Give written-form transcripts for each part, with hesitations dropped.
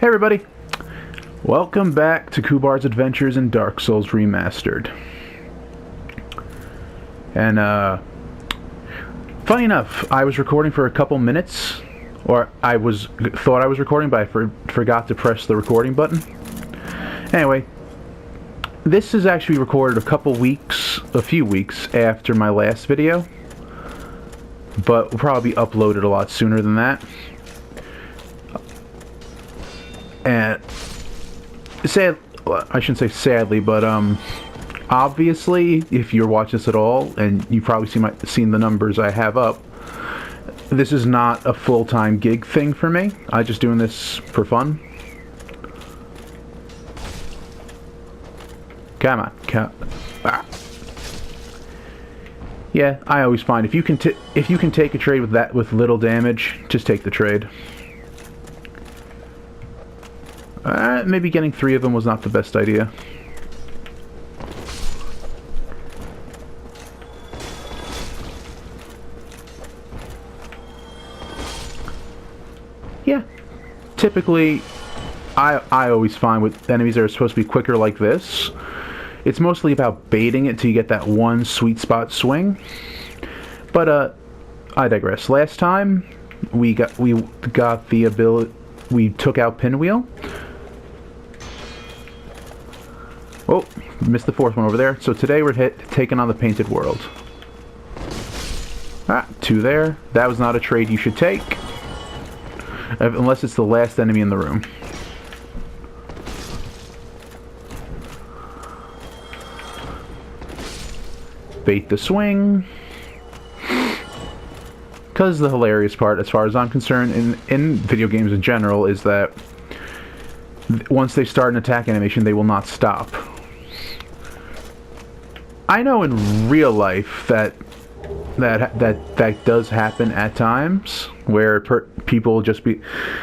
Hey everybody, welcome back to Kubar's Adventures in Dark Souls Remastered. And funny enough, I was recording for a couple minutes, or thought I was recording, but I forgot to press the recording button. Anyway, this is actually recorded a few weeks after my last video, but will probably be uploaded a lot sooner than that. And I shouldn't say sadly, but obviously, if you're watching this at all, and you've probably seen the numbers I have up, this is not a full-time gig thing for me. I'm just doing this for fun. Come on, Yeah, I always find if you can take a trade with little damage, just take the trade. Maybe getting 3 of them was not the best idea. Yeah. Typically, I always find with enemies that are supposed to be quicker like this, it's mostly about baiting it till you get that one sweet spot swing. But, I digress. Last time, we got the ability... We took out Pinwheel. Oh, missed the 4th one over there. So today we're taking on the Painted World. 2 there. That was not a trade you should take. Unless it's the last enemy in the room. Bait the swing. Because the hilarious part, as far as I'm concerned, in video games in general, is that once they start an attack animation, they will not stop. I know in real life that does happen at times, where people just be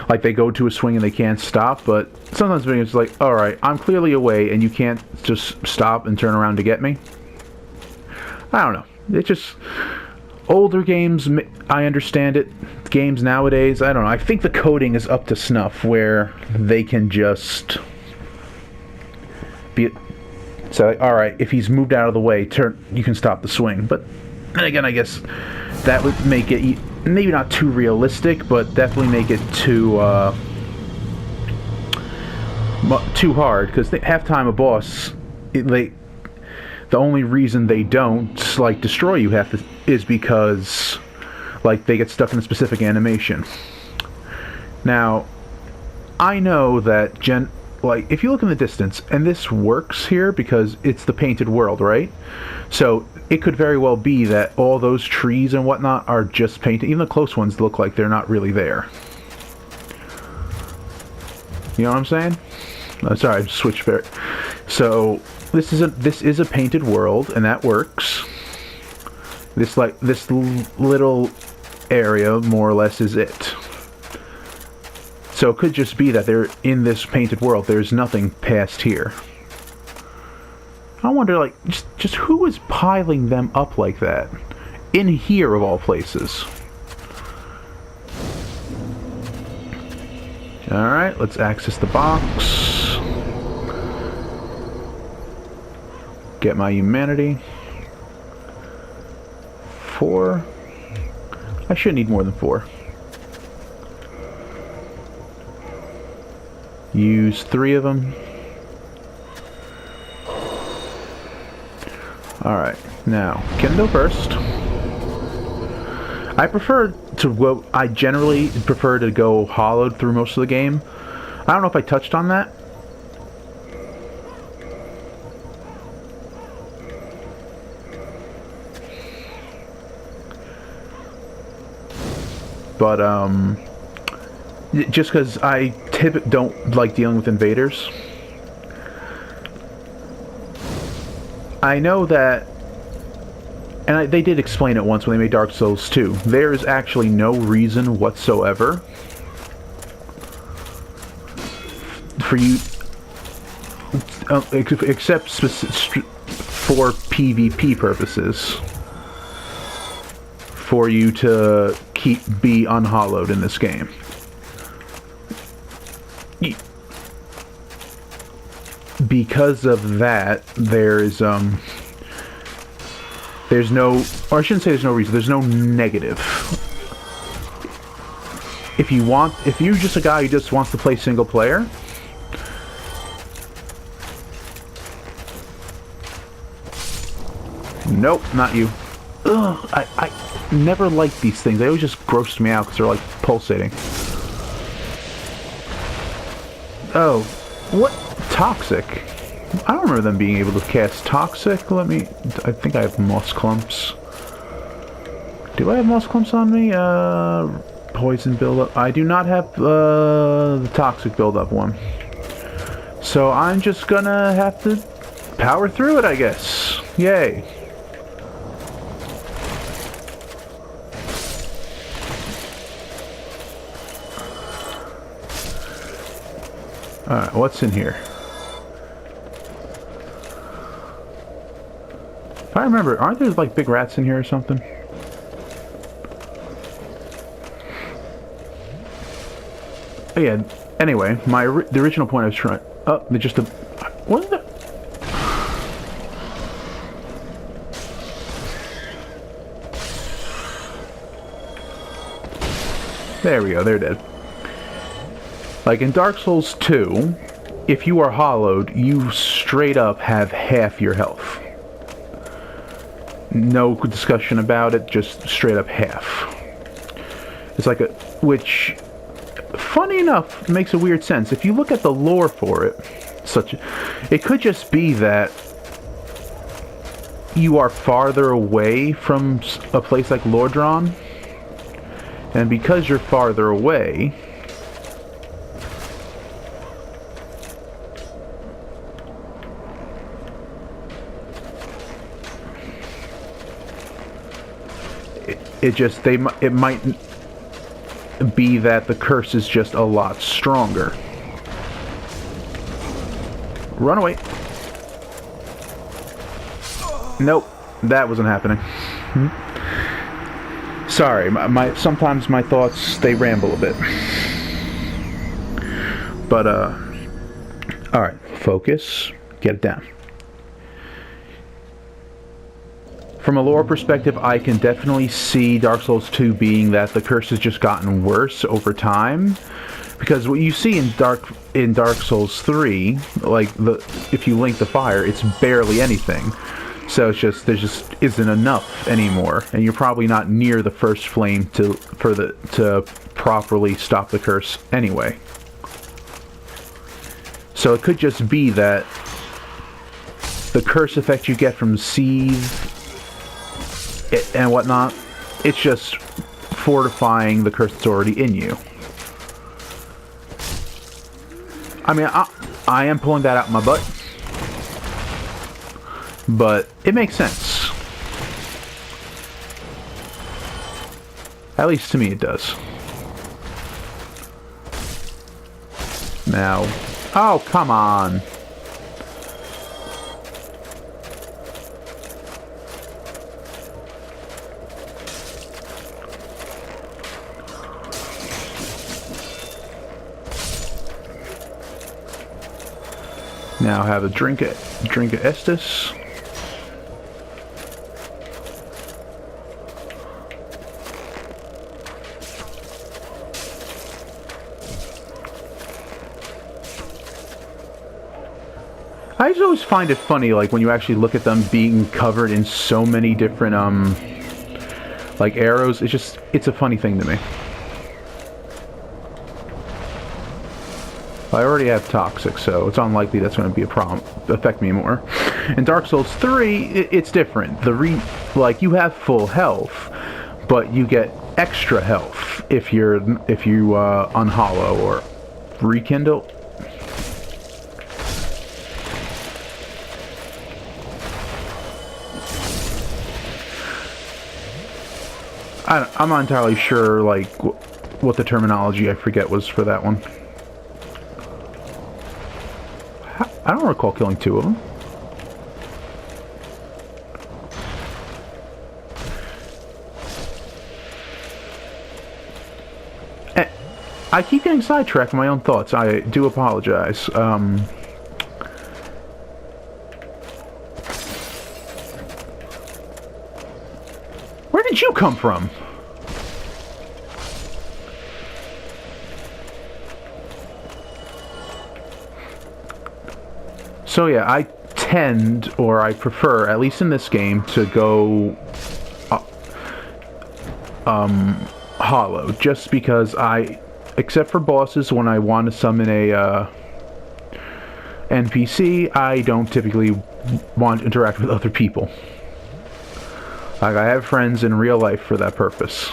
like, they go to a swing and they can't stop, but sometimes it's like, alright, I'm clearly away and you can't just stop and turn around to get me. I don't know. It just... Older games, I understand it. Games nowadays, I don't know. I think the coding is up to snuff where they can just be... So, alright, if he's moved out of the way, you can stop the swing. But then again, I guess that would make it maybe not too realistic, but definitely make it too hard. Because half time a boss, the only reason they don't like destroy you is because like they get stuck in a specific animation. Now, I know that like if you look in the distance, and this works here because it's the Painted World, right? So it could very well be that all those trees and whatnot are just painted. Even the close ones look like they're not really there. You know what I'm saying? Sorry, I switched there. So this is a painted world, and that works. This little area more or less is it. So it could just be that they're in this painted world. There's nothing past here. I wonder, like, just who is piling them up like that? In here, of all places. Alright, let's access the box. Get my humanity. 4. I should need more than 4. Use 3 of them. Alright, now, Kendo first. I generally prefer to go hollowed through most of the game. I don't know if I touched on that. But, just because I don't like dealing with invaders. I know that, and they did explain it once when they made Dark Souls 2. There is actually no reason whatsoever for you, except for PvP purposes, for you to be unhollowed in this game. because of that, there's no, or I shouldn't say there's no reason, there's no negative. If you're just a guy who just wants to play single player, nope, not you. Ugh, I never liked these things. They always just grossed me out because they're like pulsating. Oh, what? Toxic? I don't remember them being able to cast Toxic. I think I have moss clumps. Do I have moss clumps on me? Poison buildup. I do not have the Toxic buildup one. So I'm just gonna have to power through it, I guess. Yay. Alright, what's in here? If I remember, aren't there like big rats in here or something? Oh, yeah, anyway, the original point I was trying... Oh, they're just a... What is that? There we go, they're dead. Like in Dark Souls 2, if you are hollowed, you straight up have half your health. No discussion about it, just straight up half. It's like which, funny enough, makes a weird sense. If you look at the lore for it, it could just be that you are farther away from a place like Lordran, and because you're farther away, it might be that the curse is just a lot stronger. Run away. Nope, that wasn't happening. Sorry, sometimes my thoughts, they ramble a bit. But alright, focus, get it down. From a lore perspective, I can definitely see Dark Souls 2 being that the curse has just gotten worse over time. Because what you see in Dark Souls 3, like if you link the fire, it's barely anything. So it's just there just isn't enough anymore, and you're probably not near the first flame to properly stop the curse anyway. So it could just be that the curse effect you get from seeds and whatnot, it's just fortifying the curse that's already in you. I mean, I am pulling that out my butt, but it makes sense. At least to me it does. Now, oh, come on. Now have a drink of Estus. I just always find it funny, like when you actually look at them being covered in so many different like arrows. It's a funny thing to me. I already have Toxic, so it's unlikely that's going to be a problem, affect me more. In Dark Souls 3, it's different. Like you have full health, but you get extra health if you unhollow or rekindle. I'm not entirely sure, like, what the terminology, I forget, was for that one. I don't recall killing two of them. I keep getting sidetracked in my own thoughts. I do apologize. come from? So yeah, I tend, or I prefer, at least in this game, to go hollow, just because except for bosses, when I want to summon a NPC, I don't typically want to interact with other people. Like, I have friends in real life for that purpose.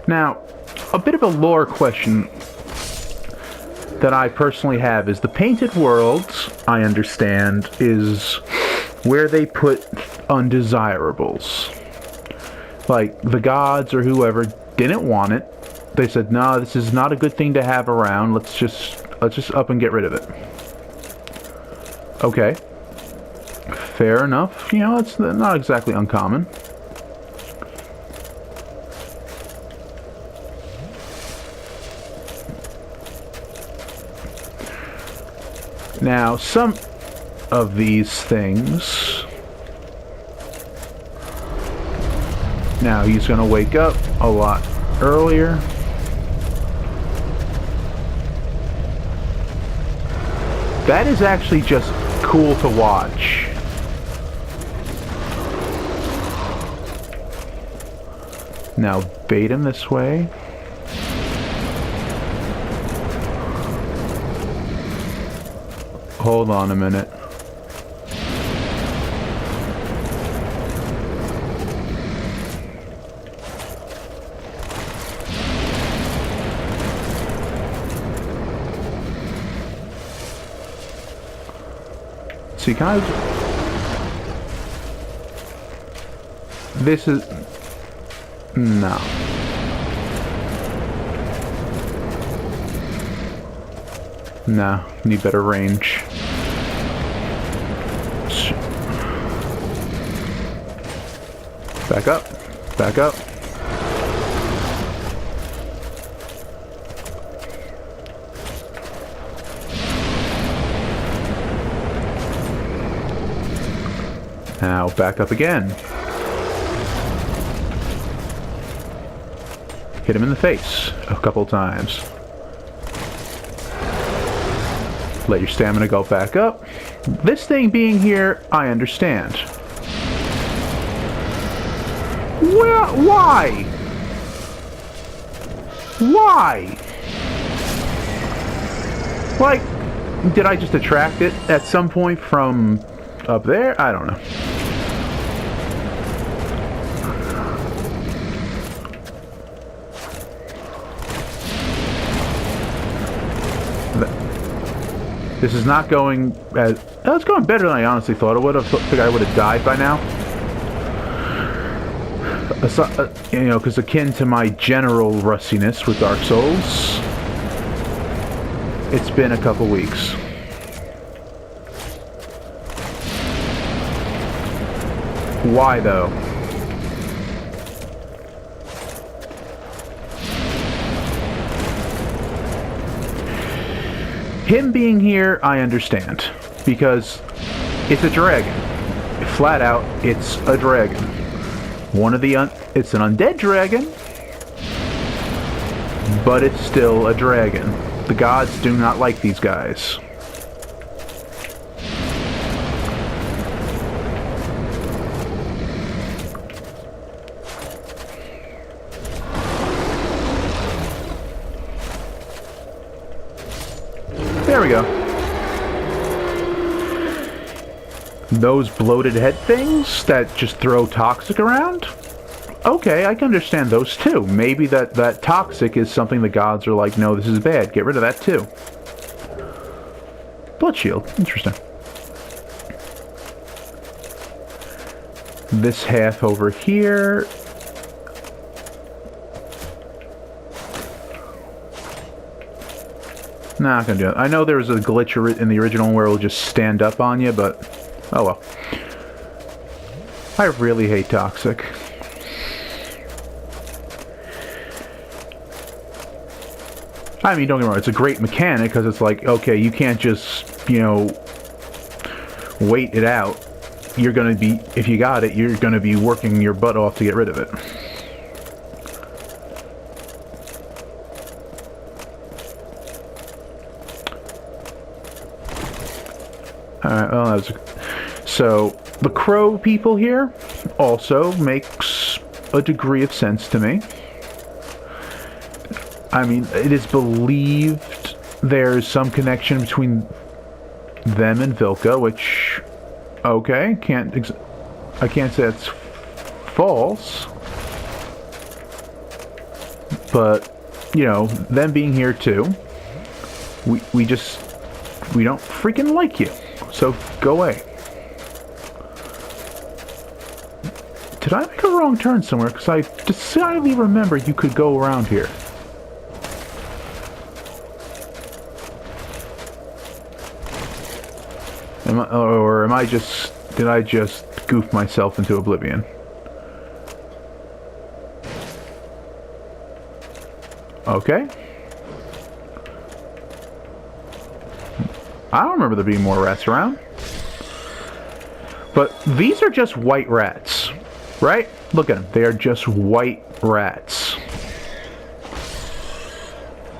Now, a bit of a lore question that I personally have is the Painted Worlds, I understand, is where they put undesirables. Like, the gods or whoever didn't want it. They said, no, this is not a good thing to have around. Let's just up and get rid of it. Okay. Fair enough. You know, it's not exactly uncommon. Now, some of these things... Now, he's going to wake up a lot earlier. That is actually just cool to watch. Now, bait him this way. Hold on a minute. See, kind of... This is... No. No, need better range. Back up. Back up. Now, back up again. Hit him in the face a couple times. Let your stamina go back up. This thing being here, I understand. Why? Why? Like, did I just attract it at some point from up there? I don't know. This is not going as... Oh, it's going better than I honestly thought it would have. I think I would have died by now. You know, because akin to my general rustiness with Dark Souls, it's been a couple weeks. Why, though? Him being here, I understand. Because it's a dragon. Flat out, it's a dragon. One of the it's an undead dragon, but it's still a dragon. The gods do not like these guys. There we go. Those bloated head things that just throw toxic around? Okay, I can understand those too. Maybe that toxic is something the gods are like, no, this is bad. Get rid of that too. Blood shield. Interesting. This half over here. Not gonna do it. I know there was a glitch in the original where it'll just stand up on you, but oh well. I really hate toxic. I mean, don't get me wrong, it's a great mechanic because it's like, okay, you can't just, you know, wait it out, you're going to be, if you got it, you're going to be working your butt off to get rid of it. Alright, well, that was... So, the crow people here also makes a degree of sense to me. I mean, it is believed there's some connection between them and Vilka, which, okay, I can't say it's false, but, you know, them being here too, we don't freaking like you, so go away. Did I make a wrong turn somewhere? Because I decidedly remember you could go around here. Did I just goof myself into oblivion? Okay. I don't remember there being more rats around. But these are just white rats, right? Look at them. They are just white rats.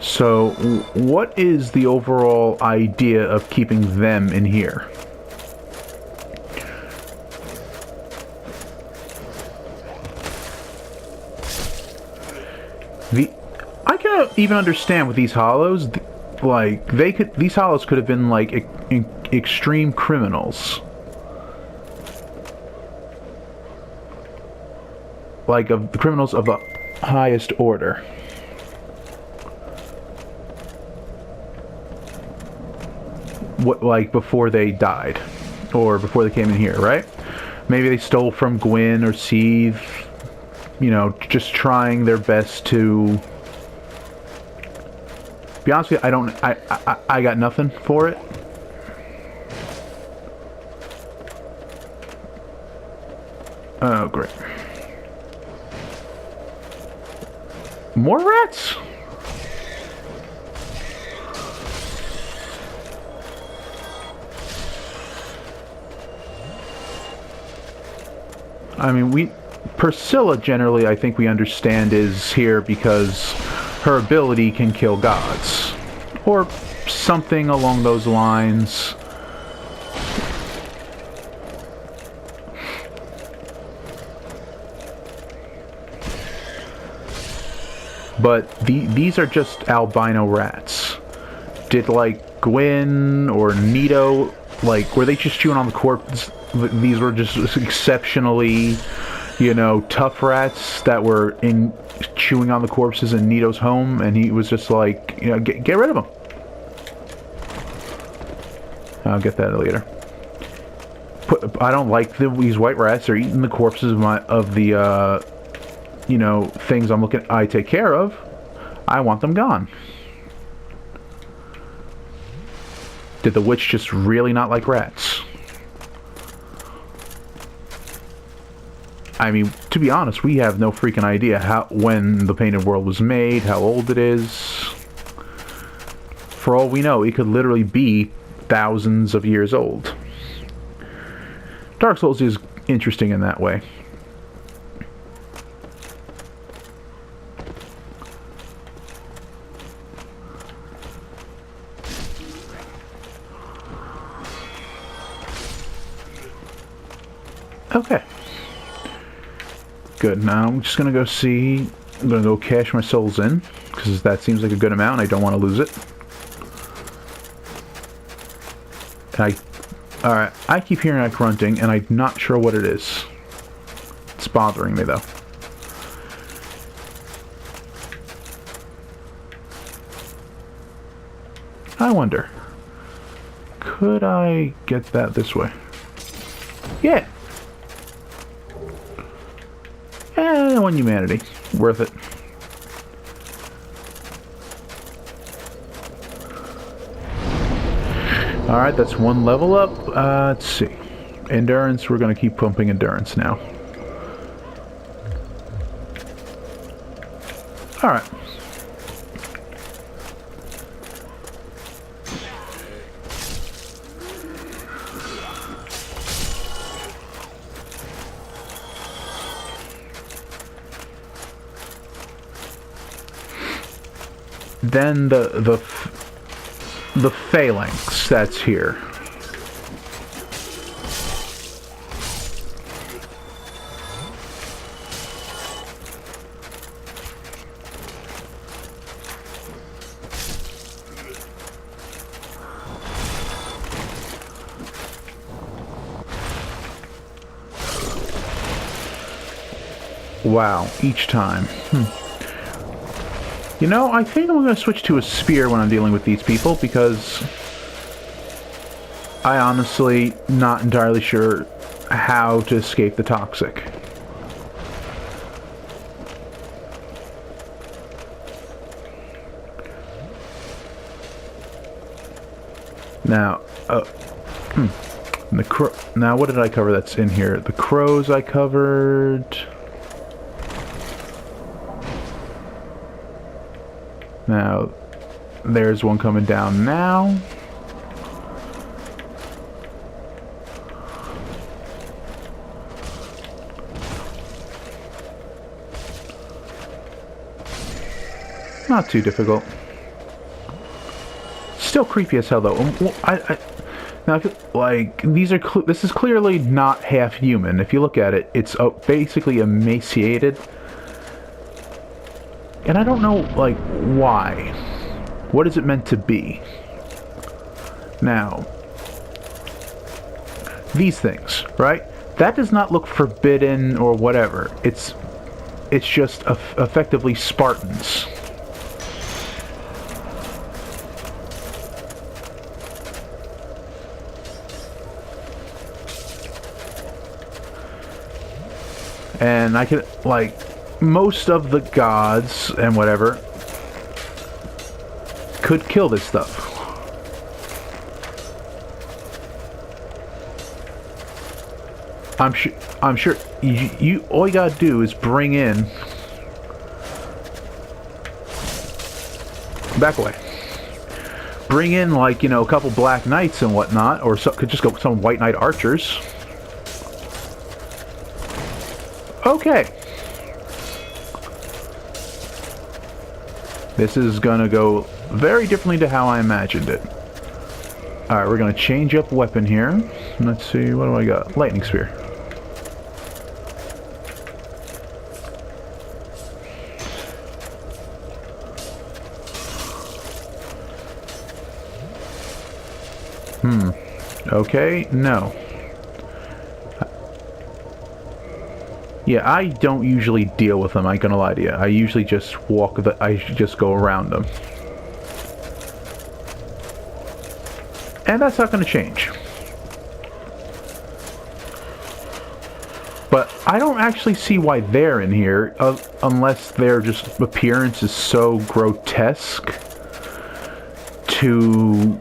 So, what is the overall idea of keeping them in here? I can even understand with these hollows, like, these hollows could have been, like, extreme criminals. Like, of the criminals of the highest order. What, like, before they died. Or before they came in here, right? Maybe they stole from Gwyn or Seethe. You know, just trying their best to... Be honest with you, I got nothing for it. Oh, great. More rats? I mean, Priscilla generally, I think we understand, is here because her ability can kill gods. Or something along those lines. But these are just albino rats. Did, like, Gwyn or Nito, like, were they just chewing on the corpse? These were just exceptionally, you know, tough rats that were chewing on the corpses in Nito's home, and he was just like, you know, get rid of them. I'll get that later. I don't like these white rats. They're eating the corpses of the you know, things I take care of. I want them gone. Did the witch just really not like rats? I mean, to be honest, we have no freaking idea when the Painted World was made, how old it is. For all we know, it could literally be thousands of years old. Dark Souls is interesting in that way. Okay. Good, now I'm just gonna go see... I'm gonna go cash my souls in, because that seems like a good amount and I don't want to lose it. Alright, I keep hearing that grunting and I'm not sure what it is. It's bothering me though. I wonder, could I get that this way? Yeah! One humanity. Worth it. Alright, that's one level up. Let's see. Endurance, we're going to keep pumping endurance now. Alright. then the phalanx that's here. Wow, each time. You know, I think I'm going to switch to a spear when I'm dealing with these people, because I honestly not entirely sure how to escape the toxic. Now, now what did I cover that's in here? The crows I covered. Now, there's one coming down now. Not too difficult. Still creepy as hell, though. Now, like, this is clearly not half human. If you look at it, it's basically emaciated. And I don't know, like, why. What is it meant to be? Now, these things, right? That does not look forbidden or whatever. It's just effectively Spartans. And I can, like, most of the gods and whatever could kill this stuff. I'm sure you all you gotta do is bring in, back away, bring in, like, you know, a couple black knights and whatnot, or could just go some white knight archers. Okay. This is gonna go very differently to how I imagined it. Alright, we're gonna change up weapon here. Let's see, what do I got? Lightning spear. Okay, no. Yeah, I don't usually deal with them, I ain't gonna lie to you. I usually just I just go around them. And that's not gonna change. But I don't actually see why they're in here, unless their just appearance is so grotesque to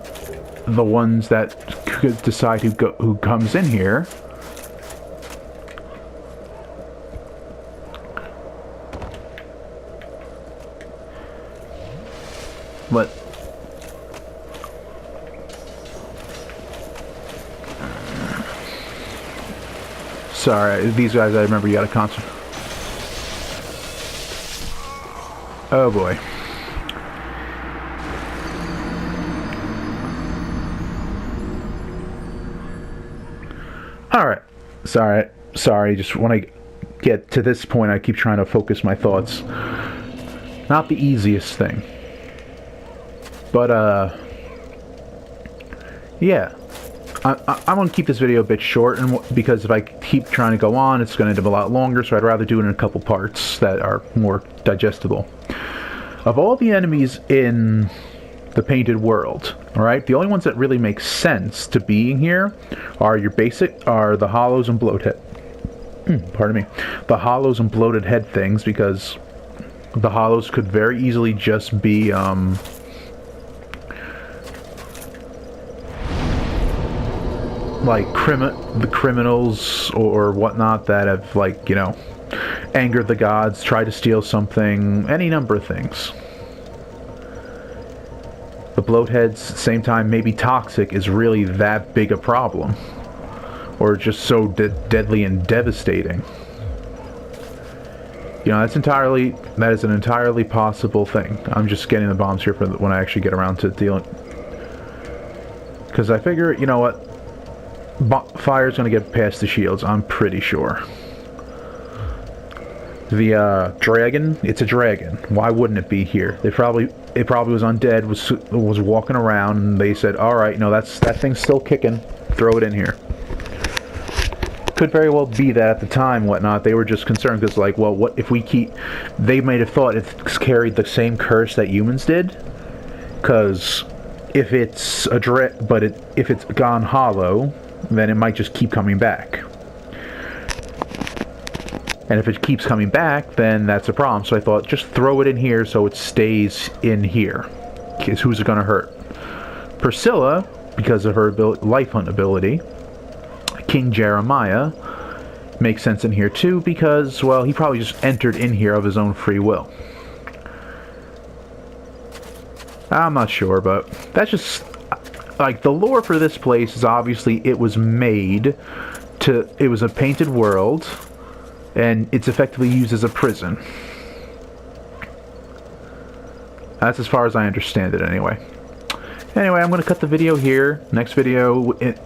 the ones that could decide who comes in here. But sorry, these guys, I remember you had a concert. Oh boy. Alright. Sorry, just when I get to this point, I keep trying to focus my thoughts. Not the easiest thing. But, yeah. I'm going to keep this video a bit short, because if I keep trying to go on, it's going to end up a lot longer, so I'd rather do it in a couple parts that are more digestible. Of all the enemies in the Painted World, alright, the only ones that really make sense to being here are the hollows and bloated pardon me. The hollows and bloated head things, because the hollows could very easily just be, like the criminals or whatnot that have, like, you know, angered the gods, tried to steal something, any number of things. The bloatheads, same time, maybe toxic is really that big a problem, or just so deadly and devastating. You know, that is an entirely possible thing. I'm just getting the bombs here for when I actually get around to dealing. Because I figure, you know what, fire's going to get past the shields, I'm pretty sure. The dragon, it's a dragon. Why wouldn't it be here? It probably was undead, was walking around, and they said, all right, no, that thing's still kicking. Throw it in here. Could very well be that at the time, whatnot, they were just concerned because, like, well, what if we keep... They might have thought it's carried the same curse that humans did, because if it's if it's gone hollow, then it might just keep coming back. And if it keeps coming back, then that's a problem. So I thought, just throw it in here so it stays in here. Because who's it going to hurt? Priscilla, because of her life hunt ability. King Jeremiah makes sense in here too, because, well, he probably just entered in here of his own free will. I'm not sure, but that's just... Like, the lore for this place is obviously it was made to... It was a painted world, and it's effectively used as a prison. That's as far as I understand it, anyway. Anyway, I'm going to cut the video here. Next video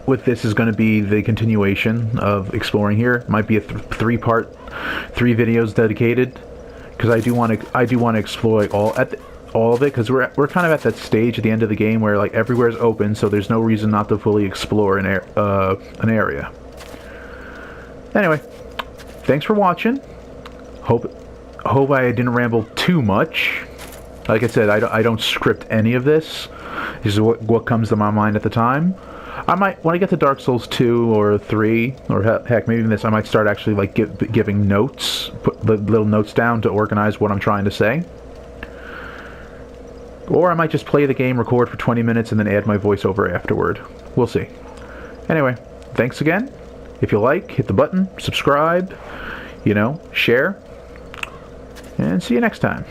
with this is going to be the continuation of exploring here. Might be a three videos dedicated, because I do want to explore all of it, because we're kind of at that stage at the end of the game where, like, everywhere's open, so there's no reason not to fully explore an area. Anyway, thanks for watching. Hope I didn't ramble too much. Like I said, I don't script any of this. This is what comes to my mind at the time. I might, when I get to Dark Souls 2 or 3, or heck, maybe even this, I might start actually, like, giving notes, put the little notes down to organize what I'm trying to say. Or I might just play the game, record for 20 minutes, and then add my voiceover afterward. We'll see. Anyway, thanks again. If you like, hit the button, subscribe, you know, share, and see you next time.